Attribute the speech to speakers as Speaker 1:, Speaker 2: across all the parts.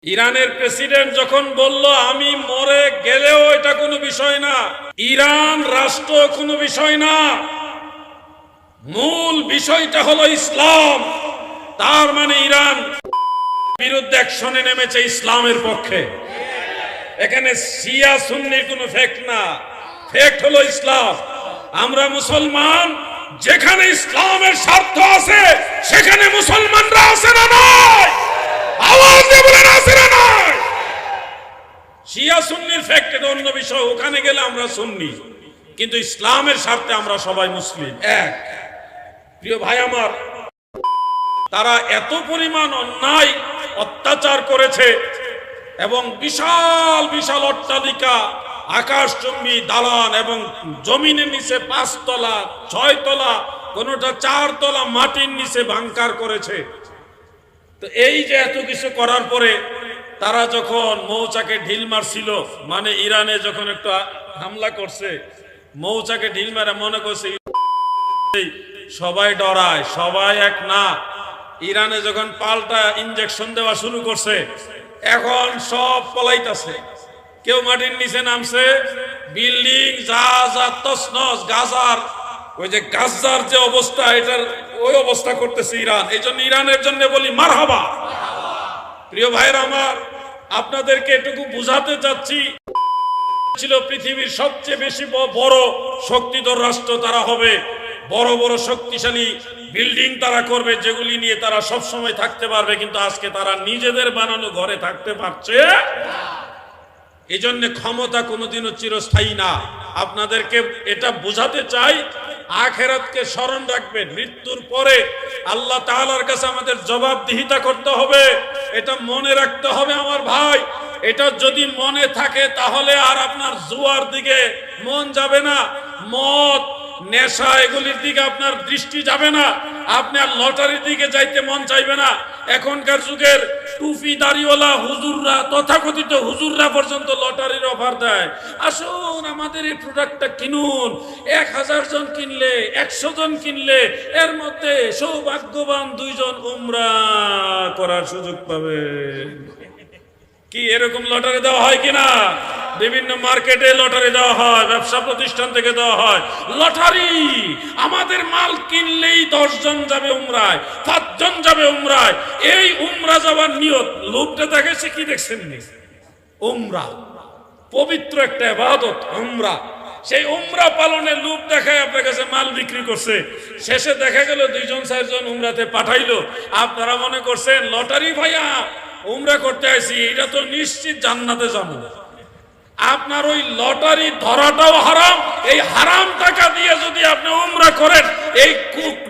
Speaker 1: ইরানের প্রেসিডেন্ট যখন বলল আমি মরে গেলেও এটা কোনো বিষয় না, ইরান রাষ্ট্র কোনো বিষয় না, মূল বিষয়টা হলো ইসলাম, তার মানে ইরান বিরুদ্ধে অ্যাকশনে নেমেছে ইসলামের পক্ষে। এখানে শিয়া সুন্নির কোনো ফ্যাক্ট না, ফ্যাক্ট হলো ইসলাম। আমরা মুসলমান, যেখানে ইসলামের স্বার্থ আছে সেখানে মুসলমানরা আছে না নয়? আওয়াজ দিয়ে বলেন আছে না নয়? শিয়া সুন্নির ফ্যাক্ট এটা অন্য বিষয়, ওখানে গেলে আমরা সুন্নি, কিন্তু ইসলামের স্বার্থে আমরা সবাই মুসলিম এক। প্রিয় ভাই আমার, তারা এত পরিমাণ অন্যায় অত্যাচার করেছে এবং বিশাল বিশাল অট্টালিকা, আকাশচুম্বী দালান এবং জমিনের নিচে 5 তলা 6 তলা, কোনোটা 4 তলা মাটির নিচে বাংকার করেছে। তো এই যে এত কিছু করার পরে তারা যখন মৌচাকে ঢিল মারছিল, মানে ইরানে যখন একটা হামলা করছে, মৌচাকে ঢিল মারা মনে করছে সবাই ডরায়, সবাই এক না। ইরানে যখন পাল্টা ইনজেকশন দেওয়া শুরু করছে, এখন সব পলাইতেছে, কেউ মাটির নিচে নামছে, বিল্ডিং যা যা তছনছ, গাজার ওই যে গাজার যে অবস্থা, এটার ওই অবস্থা করতেছে ইরান। এই জন্য ইরানের জন্য বলি মারহাবা। প্রিয় ভাইরা আমার, আপনাদেরকে এটুকু বুঝাতে চাচ্ছি, ছিল পৃথিবীর সবচেয়ে বেশি বড় শক্তিধর রাষ্ট্র তারা হবে, বড় বড় শক্তিশালী বিল্ডিং তারা করবে, যেগুলি নিয়ে তারা সব সময় থাকতে পারবে, কিন্তু আজকে তারা নিজেদের বানানো ঘরে থাকতে পারছে। এই জন্য ক্ষমতা কোনোদিনও চিরস্থায়ী না। আপনাদেরকে এটা বোঝাতে চাই, আখিরাতকে স্মরণ রাখবেন, মৃত্যুর পরে আল্লাহ তাআলার কাছে আমাদের জবাবদিহিতা করতে হবে, এটা মনে রাখতে হবে আমার ভাই। এটা যদি মনে থাকে তাহলে আর আপনার জুয়ার দিকে মন যাবে না, মদ নেশা এগুলির দিকে আপনার দৃষ্টি যাবে না, আপনার লটারির দিকে যাইতে মন চাইবে না। এখনকার যুগের টুপি দাড়িওয়ালা হুজুররা, তথাকথিত হুজুররা পর্যন্ত লটারির অফার দেয়, আসুন আমাদের এই প্রোডাক্টটা কিনুন, 1000 জন কিনলে, 100 জন কিনলে এর মধ্যে সৌভাগ্যবান 2 জন উমরা করার সুযোগ পাবে। কি এরকম লটারি দেওয়া হয় কিনা? বিভিন্ন মার্কেটে লটারি দেওয়া হয়, ব্যবসা প্রতিষ্ঠান থেকে দেওয়া হয় লটারি। আমাদের মাল কিনলেই 10 জন যাবে উমরায়, 5 জন যাবে উমরায়। এই উমরা যাওয়ার নিয়ত, লোকটা দেখেছে কি দেখছেন নি? উমরা পবিত্র একটা ইবাদত উমরা, সেই উমরা পালনের লোভ দেখায় আপনার কাছে মাল বিক্রি করছে, শেষে দেখা গেল 2 জন 4 জন উমরাতে পাঠাইলো। আপনারা মনে করছেন লটারি ভাইয়া উমরা করতে আসি, এটা তো নিশ্চিত জান্নাতে যাবো। আপনার ওই লটারি ধরাটাও হারাম, এই হারাম টাকা দিয়ে যদি আপনি উমরা করেন, এই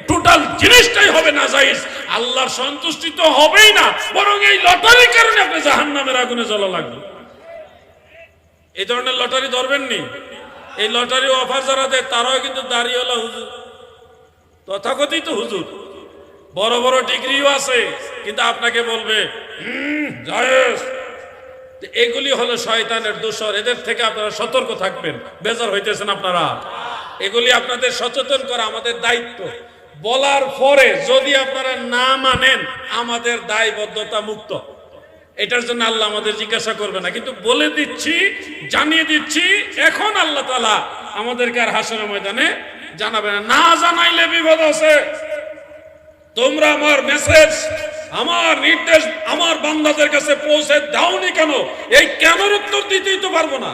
Speaker 1: টোটাল জিনিসটাই হবে নাজায়েজ, আল্লাহর সন্তুষ্টি তো হবেই না, বরং এই লটারির কারণে আপনি জাহান্নামের আগুনে জ্বলা লাগবে। এই ধরনের লটারি ধরবেন নি। এই লটারি অফার যারা দেয় তারাও কিন্তু দাড়িওয়ালা হুজুর, তথাকথিত হুজুর, বড় বড় ডিগ্রিও আছে, কিন্তু আপনাকে বলবে জায়েজ। এগুলি হলো শয়তানের দোসর, এদের থেকে আপনারা সতর্ক থাকবেন। বেজার হইতেছেন আপনারা? এগুলি আপনাদের সচেতন করা আমাদের দায়িত্ব। বলার পরে যদি আপনারা না মানেন, আমাদের দায়বদ্ধতা মুক্ত, এটার জন্য আল্লাহ আমাদের জিজ্ঞাসা করবে না, কিন্তু বলে দিচ্ছি, জানিয়ে দিচ্ছি, এখন আল্লাহ তাআলা আমাদেরকে আর হাসরের ময়দানে জানাবে না। না জানাইলে বিপদ আছে। তোমরা আমার মেসেজ, আমার নির্দেশ আমার বান্দাদের কাছে পৌঁছে দাওনি কেন? এই কেনর উত্তর দিতেই তো পারবো না।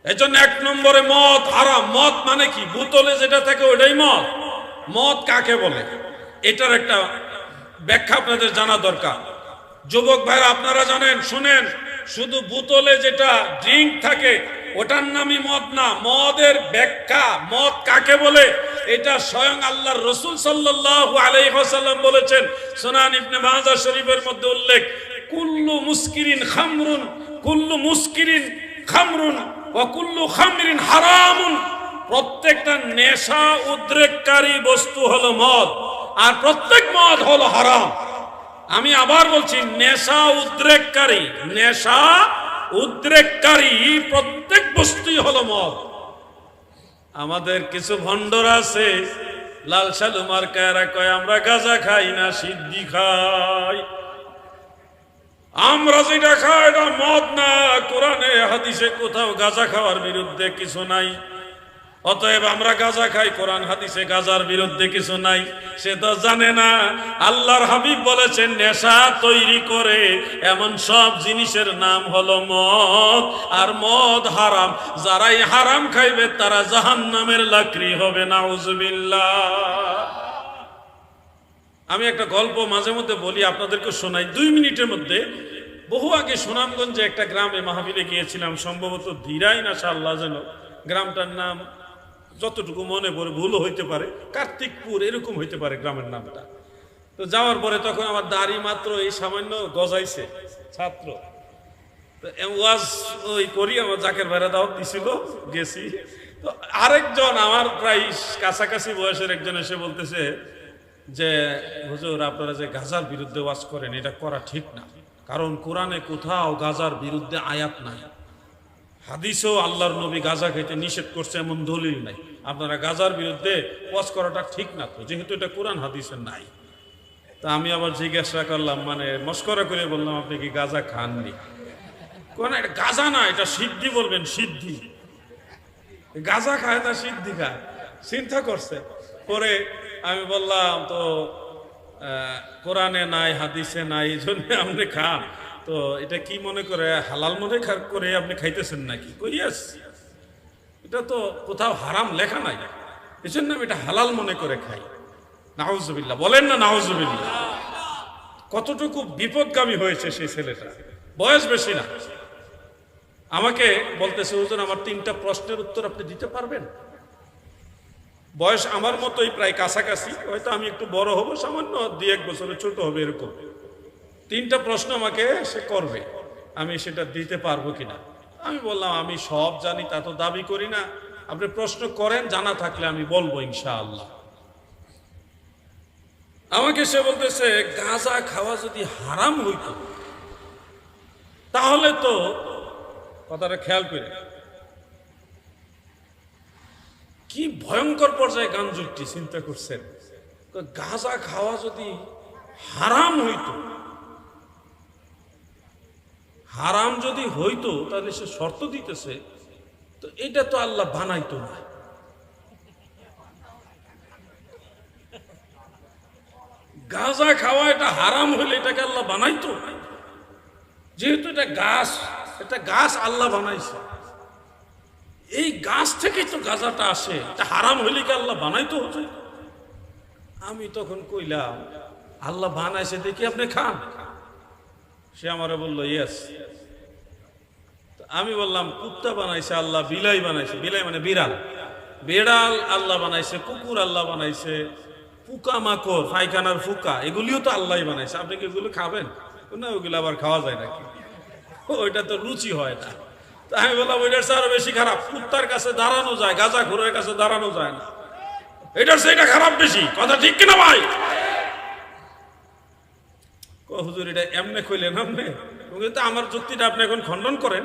Speaker 1: এই জন্য 1 নম্বরে মদ হারাম। মদ মানে কি? বোতলে যেটা থাকে ওটাই মদ। মদ কাকে বলে এটার একটা ব্যাখ্যা আপনাদের জানা দরকার। যুবক ভাইরা আপনারা জানেন, শুনেন, শুধু বোতলে যেটা ড্রিঙ্ক থাকে ওটার নামই মদ না। মদের ব্যাখ্যা, মদ কাকে বলে, এটা স্বয়ং আল্লাহর রাসূল সাল্লাল্লাহু আলাইহি ওয়াসাল্লাম বলেছেন। সুনান ইবনে মাজাহ শরীফের মধ্যে উল্লেখ, কুল্লু মুসকিরিন খামরুন, কুল্লু মুসকিরিন খামরুন ওয়া কুল্লু খামরিন হারামুন। প্রত্যেকটা নেশা উদ্রেককারী বস্তু হলো মদ, আর প্রত্যেক মদ হলো হারাম। আমি আবার বলছি, নেশা উদ্রেককারী, নেশা উদ্রেককারী প্রত্যেক বস্তুই হলো মদ। আমাদের কিছু ভণ্ডরা আছে, লাল সালু মার্কারা কয় আমরা গাঁজা খাই না, সিদ্ধি খাই। আমরা যেটা খাই এটা মদ না, কোরআনে হাদিসে কোথাও গাঁজা খাওয়ার বিরুদ্ধে কিছু নাই। অতএব আমরা গাঁজা খাই, কোরআন হাদিসে গাঁজার বিরুদ্ধে কিছু নাই। সে তো জানে না আল্লাহর হাবিব বলেছেন নেশা তৈরি করে এমন সব জিনিসের নাম হলো মদ, আর মদ হারাম। যারাই হারাম খাইবে তারা জাহান্নামের লাকড়ি হবে, নাউজুবিল্লাহ। আমি একটা গল্প মাঝে মধ্যে বলি, আপনাদেরকে শোনাই 2 মিনিটের মধ্যে। বহু আগে সুনামগঞ্জে একটা গ্রামে মাহফিলে গিয়েছিলাম, সম্ভবত ধীরাই না শাল্লাহ যেন গ্রামটার নাম, যতটুকু মনে পড়ে, ভুলও হইতে পারে, কার্তিকপুর এরকম হইতে পারে গ্রামের নামটা। তো যাওয়ার পরে তখন আমার দাড়ি মাত্র এই সামান্য গজাইছে, ছাত্র তো ওয়াজ ওই করি, আমার জাকের ভাইরা দাওয়াত দিছিল, গেছি। তো আরেকজন আমার প্রায় কাছাকাছি বয়সের একজন এসে বলতেছে যে হুজুর আপনারা যে গাঁজার বিরুদ্ধে ওয়াজ করেন এটা করা ঠিক না, কারণ কোরআনে কোথাও গাঁজার বিরুদ্ধে আয়াত নাই, হাদিসেও আল্লাহর নবী গাঁজা খেতে নিষেধ করছে এমন দলিল নাই, আপনারা গাঁজার বিরুদ্ধে ওয়াজ করাটা ঠিক না তো, যেহেতু এটা কোরআন হাদিসে নাই। তা আমি আবার জিজ্ঞাসা করলাম, মানে মস্করা করে বললাম আপনি কি গাঁজা খাননি? কোন এটা গাঁজা না, এটা সিদ্ধি বলবেন, সিদ্ধি। গাঁজা খায় না সিদ্ধি খায়, চিন্তা করছে। পরে আমি বললাম তো কোরআনে নাই হাদিসে নাই, এই জন্য আপনি খান, তো এটা কি মনে করে হালাল মনে করে আপনি খাইতেছেন নাকি? কইয়াস এটা তো কোথাও হারাম লেখা নাই, এই জন্য আমি এটা হালাল মনে করে খাই। নাউজুবিল্লাহ বলেন না, নাউজুবিল্লাহ। কতটুকু বিপদগামী হয়েছে সেই ছেলেটা, বয়স বেশি না। আমাকে বলতেছে হুজুর আমার 3টা প্রশ্নের উত্তর আপনি দিতে পারবেন? বয়স আমার মতোই প্রায় কাছাকাছি, হয়তো আমি একটু বড় হব, সামান্য 2-1 বছরের ছোট হবে এরকম। 3টা প্রশ্ন আমাকে সে করবে, আমি সেটা দিতে পারবো কিনা। আমি বললাম আমি সব জানি তা তো দাবি করি না, আপনি প্রশ্ন করেন, জানা থাকলে আমি বলবো ইনশাআল্লাহ। আমাকে সে বলতেছে গাঁজা খাওয়া যদি হারাম হইতো তাহলে তো, কথাটা খেয়াল করে, কি ভয়ঙ্কর পর্যায়ে গান যুক্তি চিন্তা করছেন। গাঁজা খাওয়া যদি হারাম হইতো, হারাম যদি হইতো তাহলে সে শর্ত দিতেছে তো এটা তো আল্লাহ বানাইতো না। গাঁজা খাওয়া এটা হারাম হইলে এটাকে আল্লাহ বানাইতো, যেহেতু এটা গাছ আল্লাহ বানাইছে, এই গাছ থেকেই তো গাঁজাটা আসে, এটা হারাম হইলে কি আল্লাহ বানাইতো হতো? আমি তখন কইলাম আল্লাহ বানাইছে দেখি আপনি খান। সে আমারে বললো ইয়েস। আমি বললাম কুত্তা বানাইছে আল্লাহ, বিলাই বানাইছে, বিলাই মানে বিড়াল, বেড়াল আল্লাহ বানাইছে, কুকুর আল্লাহ বানাইছে, পোকা মাকড়, পায়খানার ফুকা, এগুলিও তো আল্লাহ বানাইছে, আপনি কি এগুলো খাবেন? না, ওগুলো আবার খাওয়া যায় নাকি? ওইটা তো রুচি হয় না। তা আমি বললাম ওইটার চেয়ে আরো বেশি খারাপ, কুত্তার কাছে দাঁড়ানো যায়, গাঁজা ঘোরের কাছে দাঁড়ানো যায় না, এটার চেয়ে এটা খারাপ বেশি। কথা ঠিক কিনা ভাই? হুজুর এটা এমনি কইলেন আপনি, কিন্তু আমার যুক্তিটা আপনি এখন খণ্ডন করেন।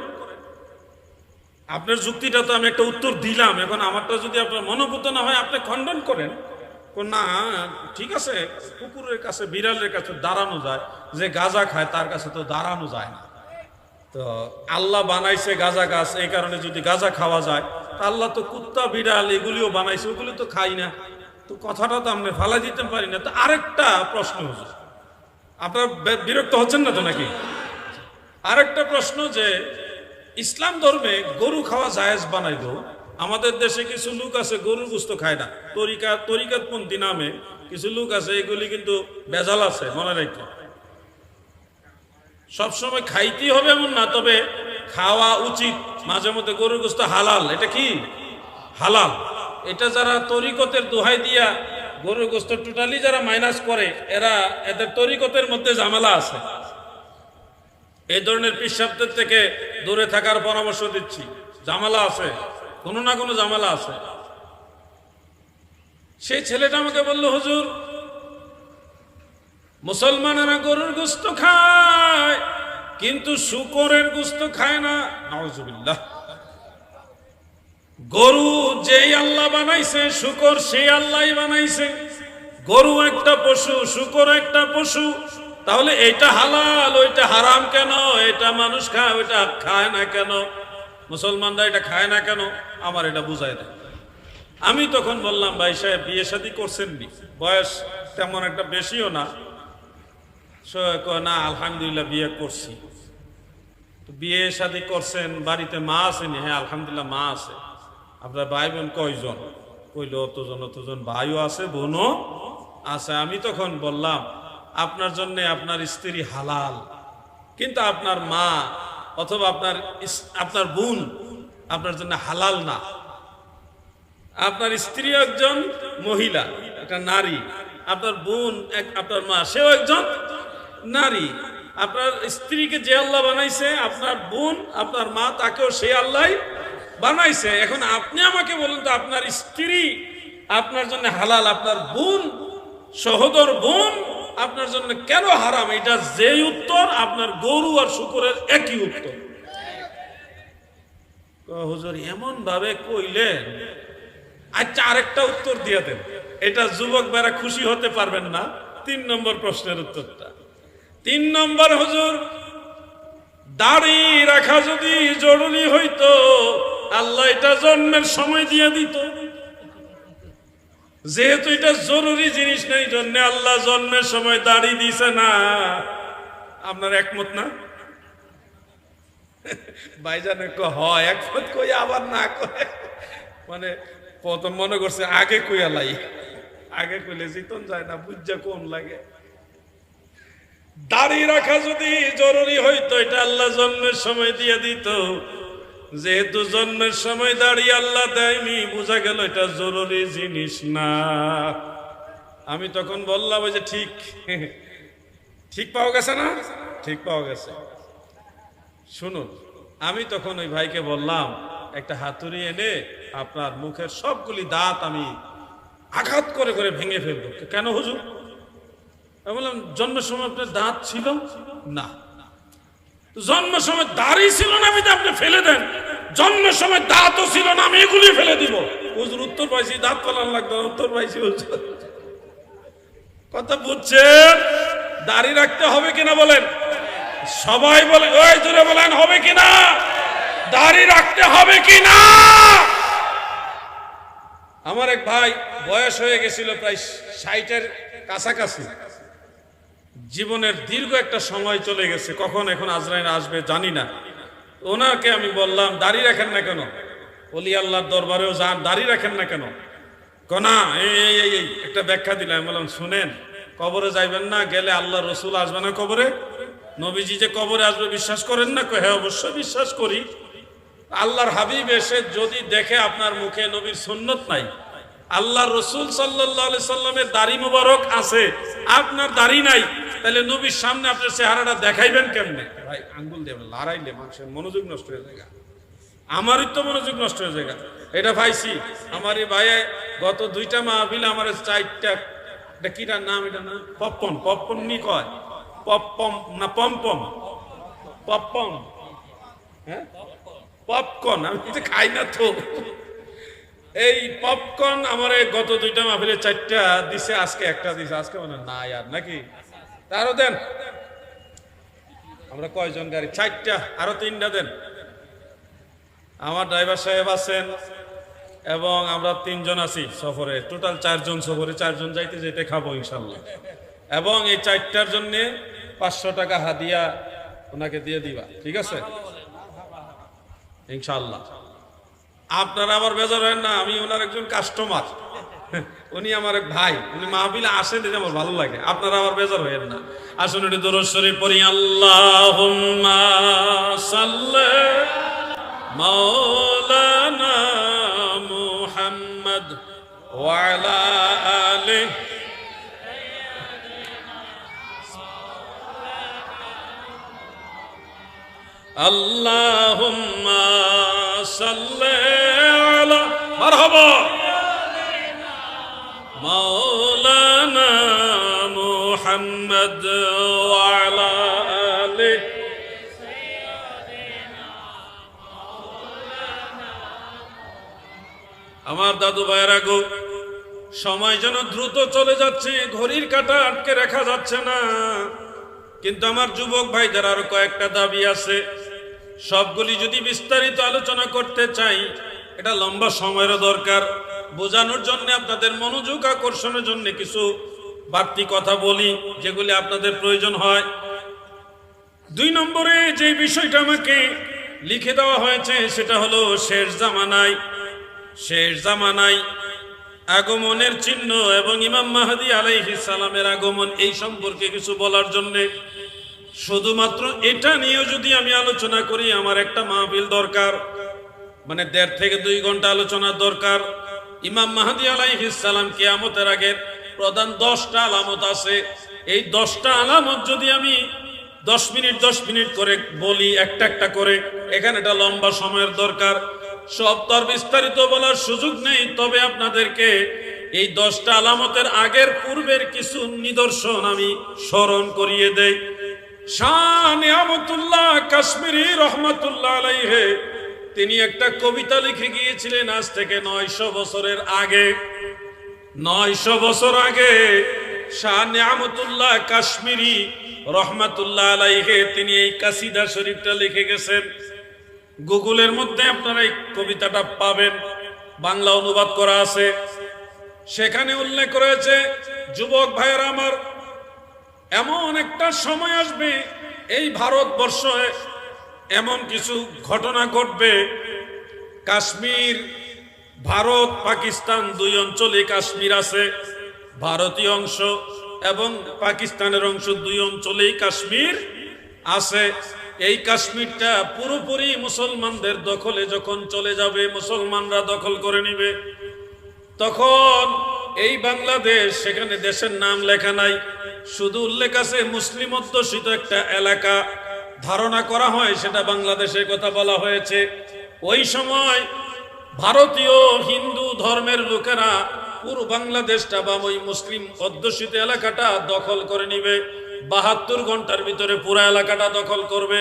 Speaker 1: আপনার যুক্তিটা তো আমি একটা উত্তর দিলাম, এখন আমারটা যদি আপনার মনোভূত না হয় আপনি খণ্ডন করেন। না ঠিক আছে, কুকুরের কাছে বিড়ালের কাছে দাঁড়ানো যায়, যে গাঁজা খায় তার কাছে তো দাঁড়ানো যায় না। তো আল্লাহ বানাইছে গাঁজা গাছ, এই কারণে যদি গাঁজা খাওয়া যায়, আল্লাহ তো কুত্তা বিড়াল এগুলিও বানাইছে, ওগুলি তো খাই না, তো কথাটা তো আমরা ফালা দিতে পারি না। তো আরেকটা প্রশ্ন হচ্ছে, আপনারা বিরক্ত হচ্ছেন না তো নাকি? আরেকটা প্রশ্ন, যে ইসলাম ধর্মে গরু খাওয়া জায়েজ বানাইল, আমাদের দেশে কিছু লোক আছে গরুর গোশত খায় না, তরিকাতপন্থী নামে কিছু লোক আছে, এগুলি কিন্তু ভেজাল আছে, মনে রাখি। সবসময় খাইতেই হবে এমন না, তবে খাওয়া উচিত মাঝে মধ্যে। গরুর গোশত হালাল, এটা কি হালাল? এটা যারা তরিকতের দোহাই দিয়া গরুর গোশত টোটালি যারা মাইনাস করে, এদের তরিকতের মধ্যে ঝামেলা আছে। এই ধরনের পিশাবদের থেকে দূরে থাকার পরামর্শ দিচ্ছি, ঝামেলা আছে, কোনো না কোনো ঝামেলা আছে। সেই ছেলেটা আমাকে বলল হুজুর মুসলমানেরা গরুর গোশত খায় কিন্তু শূকরের গোশত খায় না। নাউজুবিল্লাহ। গরু যেই আল্লাহ বানাইছে, শূকর সেই আল্লাহই বানাইছে। গরু একটা পশু, শূকর একটা পশু। তাহলে এইটা হালাল ওইটা হারাম কেন? এটা মানুষ খায় ওইটা খায় না কেন? মুসলমানরা এটা খায় না কেন? আমার এটা বুঝায় দেয়। আমি তখন বললাম, ভাই সাহেব বিয়ে শাদী করছেন নি? বয়স তেমন একটা বেশিও না। না আলহামদুলিল্লাহ বিয়ে করছি। বিয়ে শাদী করছেন, বাড়িতে মা আছেনি? হ্যাঁ আলহামদুলিল্লাহ মা আছে। আপনার ভাই বোন কয়জন? কইল অতজন ভাইও আছে বোনও আছে। আমি তখন বললাম, আপনার জন্য আপনার স্ত্রী হালাল, কিন্তু আপনার মা অথবা আপনার বোন আপনার জন্য হালাল না। আপনার স্ত্রী একজন মহিলা, একটা নারী, আপনার বোন আপনার মা সেও একজন নারী। আপনার স্ত্রীকে যে আল্লাহ বানাইছে, আপনার বোন আপনার মা তাকেও সে আল্লাহ বানাইছে। এখন আপনি আমাকে বলুন তো, আপনার স্ত্রী আপনার জন্য হালাল, আপনার বোন সহোদর বোন আপনার জন্য কেন হারাম? এটা যেই উত্তর আপনার গরু আর শুকরের একই উত্তর। হুজুর এমন ভাবে কইলেন, আচ্ছা আরেকটা উত্তর দিয়ে দেন। এটা যুবক বেড়া খুশি হতে পারবেন না। 3 নম্বর প্রশ্নের উত্তরটা। 3 নম্বর, হুজুর দাড়ি রাখা যদি জরুরি হইতো, আল্লাহ এটা জন্মের সময় দিয়ে দিত। যেহেতু এটা জরুরি জিনিস নাই, জন্য আল্লাহ জন্মের সময় দাড়ি দিছে না। আপনার একমত না? ভাইজানে হয় একমত কই আবার না কয়, মানে প্রথম মনে করছে আগে কইয়া লাই, আগে কইলে জিতন যায় না, বুঝা কোন লাগে। দাড়ি রাখা যদি জরুরি হইতো, এটা আল্লাহ জন্মের সময় দিয়ে দিত। যেহেতু জন্মের সময় দাড়ি আল্লাহ দেয়নি, বোঝা গেল এটা জরুরি জিনিস না। আমি তখন বললাম, ওই যে ঠিক ঠিক পাওয়া গেছে না? ঠিক পাওয়া গেছে। শুনুন, আমি তখন ওই ভাইকে বললাম, একটা হাতুড়ি এনে আপনার মুখের সবগুলি দাঁত আমি আঘাত করে করে ভেঙে ফেলবো। কেন হুজুর? আমি বললাম, জন্মের সময় আপনার দাঁত ছিল না। জন্মের সময় দাড়ি ছিল না, আমি আপনি ফেলে দেন। জন্মের সময় দাঁতও ছিল না, আমি এগুলি ফেলে দিব। হুজুর উত্তর পাইছি, দাঁত ফেলান লাগতো, উত্তর পাইছি। হুজুর কথা বুঝছেন? দাড়ি রাখতে হবে কিনা বলেন? সবাই বলে, ওই জোরে বলেন, হবে কিনা? দাড়ি রাখতে হবে কিনা? আমার এক ভাই বয়স হয়ে গেছিল প্রায় 60-এর কাছাকাছি। জীবনের দীর্ঘ একটা সময় চলে গেছে, কখন এখন আজরাইল আসবে জানি না। ওনাকে আমি বললাম, দাড়ি রাখেন না কেন? ওলি আল্লাহর দরবারেও যান, দাড়ি রাখেন না কেন? কনা এই একটা ব্যাখ্যা দিলাম। আমি বললাম, শুনেন, কবরে যাইবেন না, গেলে আল্লাহ রসুল আসবে না কবরে? নবীজি যে কবরে আসবে বিশ্বাস করেন না? হ্যাঁ অবশ্যই বিশ্বাস করি। আল্লাহর হাবিব এসে যদি দেখে আপনার মুখে নবীর সুন্নত নাই, আল্লাহ রসুল সাল্লাল্লাহু আলাইহি সাল্লামের দাড়ি মুবারক আছে, আপনার দাড়ি নাই, তাহলে নবীর সামনে আপনার চেহারাটা দেখাইবেন কেমনে? ভাই আঙ্গুল দিয়ে লড়াইলে মানুষের মনোযোগ নষ্ট হয়ে যায়। আমারই তো মনোযোগ নষ্ট হয়ে যায়। এটা ভাইছি আমার এই ভাই গত 2টা মাহফিল আমার 4টা, এটা কিটার নাম? এটা না পপকর্ন নি কয়, পপপম না পমপম, পপকর্ন, হ্যাঁ পপকর্ন। আমি তো খাই না তো। এই পপকর্ন আমার গত 2টা মাহফিলে 4টা দিছে, আজকে একটা দিছে। আজকে মানে না আর নাকি তারও দেন। আমরা কয়জন গাড়ি? 4টা, আরো 3টা দেন। আমার ড্রাইভার সাহেব আছেন এবং আমরা 3 জন আছি সফরে, টোটাল 4 জন সফরে, 4 জন যাইতে যেতে খাবো ইনশাল্লাহ। এবং এই 4টার জন্য 500 টাকা হাদিয়া ওনাকে দিয়ে দিবা, ঠিক আছে ইনশাল্লাহ। আপনারা আবার বেজার হয় না, আমি ওনার একজন কাস্টমার, উনি আমার এক ভাই, উনি মাহফিলে আসেন, এটা আমার ভালো লাগে। আপনারা আবার বেজার হয়েন না। আসুন একটু দরুদ শরীফ পড়ি। আল্লাহুম্মা সাল্লি মাওলানা মুহাম্মদ ওয়া আলা আলিহি। আল্লাহুম্মা সাল্লি আলা মারহাবা মাওলানা মুহাম্মদ ওয়া আলা আলিহি। আমার দাদু ভাইরা গো, সময় যেন দ্রুত চলে যাচ্ছে, ঘড়ির কাঁটা আটকে রাখা যাচ্ছে না। কিন্তু আমার যুবক ভাইদের আরো কয়েকটা দাবি আছে, সবগুলি যদি বিস্তারিত আলোচনা করতে চাই এটা লম্বা সময়েরও দরকার। বোঝানোর জন্য, আপনাদের মনোযোগ আকর্ষণের জন্য কিছু বাড়তি কথা বলি যেগুলি আপনাদের প্রয়োজন হয়। 2 নম্বরে যে বিষয়টা আমাকে লিখে দেওয়া হয়েছে সেটা হলো শেষ জামানায় আগমনের চিহ্ন এবং ইমাম মাহদী আলাইহিস সালামের আগমন, এই সম্পর্কে কিছু বলার জন্য। শুধুমাত্র এটা নিয়ে যদি আমি আলোচনা করি আমার একটা মাহফিল দরকার, মানে 1.5 থেকে 2 ঘন্টা আলোচনার দরকার। ইমাম মাহদী আলাইহিস সালাম কিয়ামতের আগের প্রধান 10টা আলামত আছে। এই 10টা আলামত যদি আমি 10 মিনিট করে বলি একটা একটা করে, এখানে একটা লম্বা সময়ের দরকার। সব তো আর বিস্তারিত বলার সুযোগ নেই, তবে আপনাদেরকে এই 10টা আলামতের আগের পূর্বের কিছু নিদর্শন আমি স্মরণ করিয়ে দেই। শাহ নিয়ামতুল্লাহ কাশ্মীরি রহমাতুল্লাহ আলাইহি তিনি একটা কবিতা লিখে গিয়েছিলেন আজ থেকে 900 বছরের আগে। 900 বছর আগে শাহ নিয়ামতুল্লাহ কাশ্মীরি রহমাতুল্লাহ আলাইহি তিনি এই কাসিদা শরীফটা লিখে গেছেন। গুগলের মধ্যে আপনারা এই কবিতাটা পাবেন, বাংলা অনুবাদ করা আছে। সেখানে উল্লেখ করেছে, যুবক ভাইয়েরা আমার, এমন একটা সময় আসবে এই ভারতবর্ষে এমন কিছু ঘটনা ঘটবে, কাশ্মীর, ভারত পাকিস্তান 2 অঞ্চলে কাশ্মীর আছে, ভারতীয় অংশ এবং পাকিস্তানের অংশ 2 অঞ্চলেই কাশ্মীর আছে। এই কাশ্মীরটা পুরোপুরি মুসলমানদের দখলে যখন চলে যাবে, মুসলমানরা দখল করে নিবে, তখন এই বাংলাদেশ, সেখানে দেশের নাম লেখা নাই, শুধু উল্লেখ আছে মুসলিম অধ্যুষিত একটা এলাকা, ধারণা করা হয় সেটা বাংলাদেশের কথা বলা হয়েছে। ওই সময় ভারতীয় হিন্দু ধর্মের লোকেরা পুরো বাংলাদেশটা বা ওই মুসলিম অধ্যুষিত এলাকাটা দখল করে নিবে। 72 ঘন্টার ভিতরে পুরো এলাকাটা দখল করবে।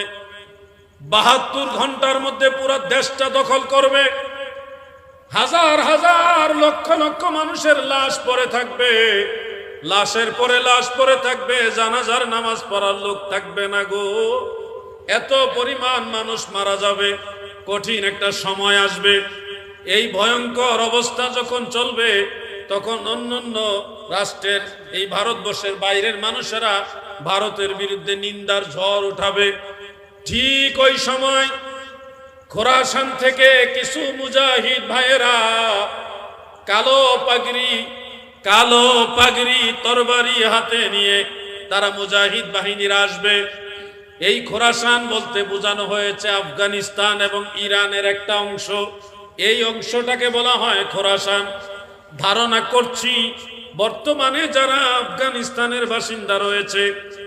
Speaker 1: 72 ঘন্টার মধ্যে পুরো দেশটা দখল করবে। হাজার হাজার লক্ষ লক্ষ মানুষের লাশ পড়ে থাকবে, লাশের পরে লাশ পড়ে থাকবে, জানাজার নামাজ পড়ার লোক থাকবে না গো। এত পরিমাণ মানুষ মারা যাবে, কঠিন একটা সময় আসবে। এই ভয়ঙ্কর অবস্থা যখন চলবে, তখন অন্যান্য রাষ্ট্রের, এই ভারতবর্ষের বাইরের মানুষেরা ভারতের বিরুদ্ধে নিন্দার ঝড় উঠাবে। ঠিক ওই সময় খোরাসান থেকে কিছু মুজাহিদ ভাইয়েরা কালো পাগড়ি তরবারি হাতে নিয়ে তারা মুজাহিদ বাহিনীরা আসবে। এই খোরাসান বলতে বোঝানো হয়েছে আফগানিস্তান এবং ইরানের একটা অংশ। এই অংশটাকে বলা হয় খোরাসান। ধারণা করছি বর্তমানে যারা আফগানিস্তানের বাসিন্দা রয়েছে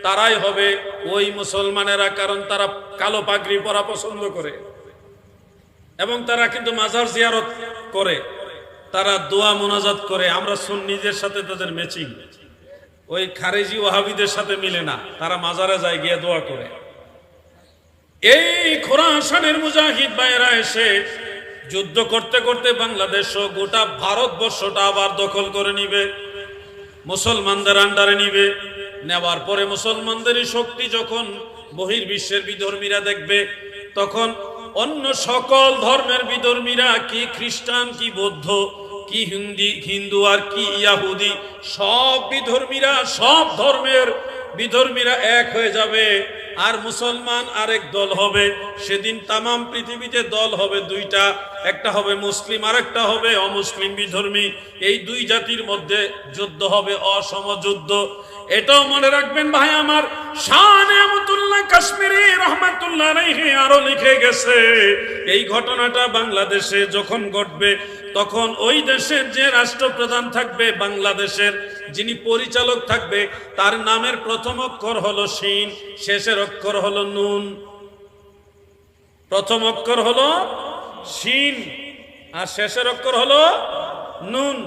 Speaker 1: তারাই হবে ওই মুসলমানেরা, কারণ তারা কালো পাগড়ি পরা পছন্দ করে এবং তারা কিন্তু মাজার জিয়ারত করে, তারা দোয়া মোনাজাত করে। আমরা সুন্নিদের সাথে তাদের ম্যাচিং, ওই খারেজি ওয়াহাবিদের সাথে মিলে না, তারা মাজারে যায় গিয়ে দোয়া করে। এই খোরাসানের মুজাহিদ ভাইয়েরা এসে যুদ্ধ করতে করতে বাংলাদেশ ও গোটা ভারতবর্ষটা আবার দখল করে নিবে, মুসলমানদের আন্ডারে নিবে। নেওয়ার পরে মুসলমানদেরই শক্তি যখন বহির্বিশ্বের বিধর্মীরা দেখবে, তখন অন্য সকল ধর্মের বিধর্মীরা, কি খ্রিস্টান, কি বৌদ্ধ, কি হিন্দু আর কি ইয়াহুদি, সব বিধর্মীরা, সব ধর্মের বিধর্মীরা এক হয়ে যাবে, আর মুসলমান আরেক দল হবে। সেদিন তামাম পৃথিবীতে দল হবে 2টা, একটা হবে মুসলিম আর একটা হবে অমুসলিম বিধর্মী। এই 2 জাতির মধ্যে যুদ্ধ হবে, অসম যুদ্ধ। এটাও মনে রাখবেন ভাই আমার, শাহ নিয়ামতুল্লাহ কাশ্মীরি রহমাতুল্লাহ আলাইহি আরো লিখে গেছে, এই ঘটনাটা বাংলাদেশে যখন ঘটবে তখন ওই দেশের যে রাষ্ট্রপ্রধান থাকবে, বাংলাদেশের যিনি পরিচালক থাকবে, তার নামের প্রথম অক্ষর হলো শিন, শেষের অক্ষর হলো নুন। প্রথম অক্ষর হলো শিন আর শেষের অক্ষর হলো নুন।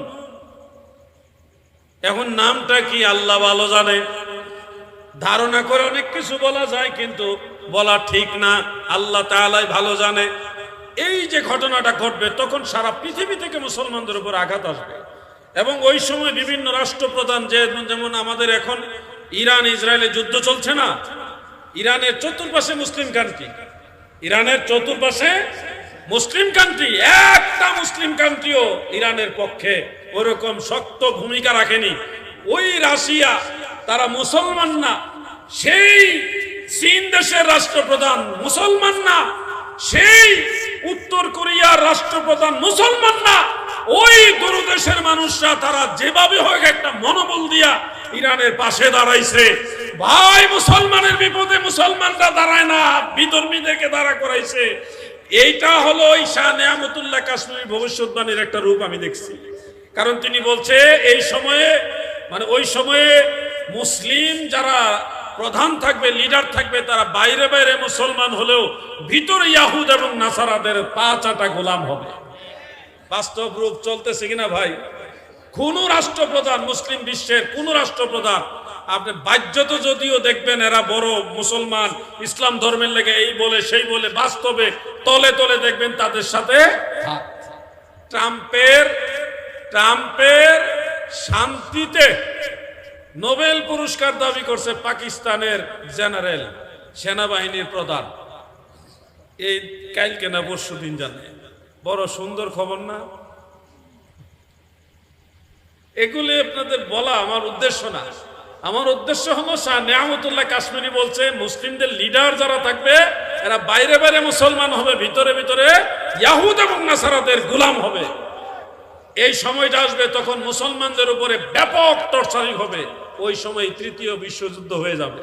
Speaker 1: এখন নামটা কি আল্লাহ ভালো জানে। ধারণা করে অনেক কিছু বলা যায়, কিন্তু বলা ঠিক না, আল্লাহ তাআলাই ভালো জানে। এই যে ঘটনাটা ঘটবে তখন সারা পৃথিবী থেকে মুসলমানদের উপর আঘাত আসবে, এবং ওই সময় বিভিন্ন রাষ্ট্রপ্রধান, যেমন আমাদের এখন ইরান ইসরায়েলের যুদ্ধ চলছে না, ইরানের চতুর্পাশে মুসলিম কান্ট্রি, ইরানের চতুর্পাশে মুসলিম কান্ট্রি, একটা মুসলিম কান্ট্রিও ইরানের পক্ষে ওরকম শক্ত ভূমিকা রাখেনি। ওই রাশিয়া তারা মুসলমান না, সেই চীন দেশের রাষ্ট্রপ্রধান মুসলমান না, সেই উত্তর কোরিয়ার রাষ্ট্রপ্রধান মুসলমান না, ওই দূরদেশের মানুষরা তারা যেভাবে হোক একটা মনোবল দিয়া ইরানের পাশে দাঁড়াইছে। ভাই, মুসলমানের বিপদে মুসলমানরা দাঁড়ায় না, বিধর্মীদেরকে দাঁড়া করাইছে। এইটা হলো ওই শাহ নেয়ামতুল্লাহ কাশ্মীরি ভবিষ্যৎবাণীর একটা রূপ আমি দেখছি। কারণ তিনি বলছে এই সময়ে, মানে ওই সময়ে মুসলিম যারা প্রধান থাকবে, লিডার থাকবে, তারা বাইরে বাইরে মুসলমান হলেও ভিতরে ইয়াহুদ এবং নাসারাদের পা চাটা গোলাম হবে। বাস্তব রূপ চলতেছে কিনা ভাই? কোন রাষ্ট্রপ্রধান, মুসলিম বিশ্বের কোন রাষ্ট্রপ্রধান আপনি বাহ্যত যদিও দেখবেন এরা বড় মুসলমান, ইসলাম ধর্মের লেগে এই বলে সেই বলে, বাস্তবে তলে তলে দেখবেন তাদের সাথে ট্রাম্পের শান্তিতে নোবেল পুরস্কার দাবি করছে পাকিস্তানের জেনারেল, সেনাবাহিনীর প্রধান। এই কালকে না পরশু দিন জানে, বড় সুন্দর খবর না? এগুলি আপনাদের বলা আমার উদ্দেশ্য না। আমার উদ্দেশ্য হলো শাহ নেয়ামতুল্লাহ কাশ্মীরি বলছে মুসলিমদের লিডার যারা থাকবে এরা বাইরে বাইরে মুসলমান হবে, ভিতরে ভিতরে ইয়াহুদ এবং নাসারাদের গোলাম হবে। এই সময়টা আসবে তখন মুসলমানদের উপরে ব্যাপক টর্চারিং হবে। ওই সময় তৃতীয় বিশ্বযুদ্ধ হয়ে যাবে।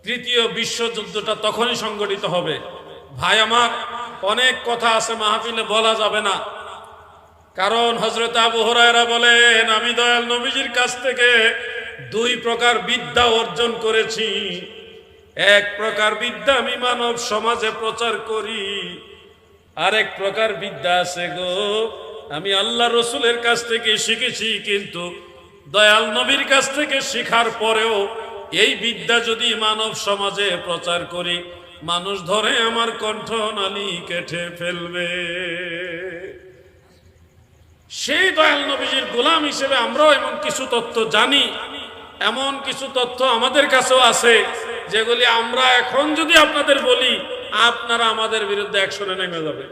Speaker 1: তৃতীয় বিশ্বযুদ্ধটা তখনই সংগঠিত হবে। ভাই আমার, অনেক কথা আছে, মাহফিলে বলা যাবে না। কারণ হযরত আবু হুরায়রা বলেন, আমি দয়াল নবীজির কাছ থেকে দুই প্রকার বিদ্যা অর্জন করেছি। এক প্রকার বিদ্যা আমি মানব সমাজে প্রচার করি, আরেক প্রকার বিদ্যা আছে গো আমি আল্লাহ রসুলের কাছ থেকে শিখেছি। কিন্তু দয়াল নবীর কাছ থেকে শিখার পরেও এই বিদ্যা যদি মানব সমাজে প্রচার করি, মানুষ ধরে আমার কণ্ঠনালী কেটে ফেলবে। সেই দয়াল নবীজির গোলাম হিসেবে আমরাও এমন কিছু তথ্য জানি, এমন কিছু তথ্য আমাদের কাছেও আছে যেগুলি আমরা এখন যদি আপনাদের বলি আপনারা আমাদের বিরুদ্ধে অ্যাকশনে নেমে যাবে।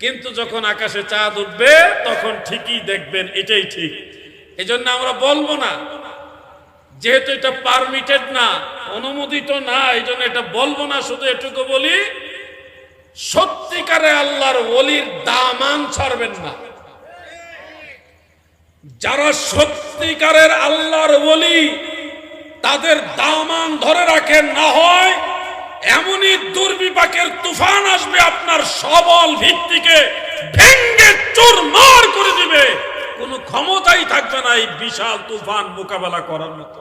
Speaker 1: কিন্তু যখন আকাশে চাঁদ উঠবে তখন ঠিকই দেখবেন এটাই ঠিক। এই জন্য আমরা বলবো না, যেহেতু এটা পারমিটেড না, অনুমোদিত না, এই জন্য এটা বলবো না। শুধু এটুকু বলি, সত্যিকারে আল্লাহর ওলির দামান ছাড়বেন না। যারা সত্যিকারের আল্লাহর ওলি তাদের দামান ধরে রাখেন, না হয় এমনই দুর্বিপাকের তুফান আসবে আপনার সবল ভিত্তিকে ভেঙ্গে চুরমার করে দিবে। কোনো ক্ষমতাই থাকবে না এই বিশাল তুফান মোকাবেলা করার মতো।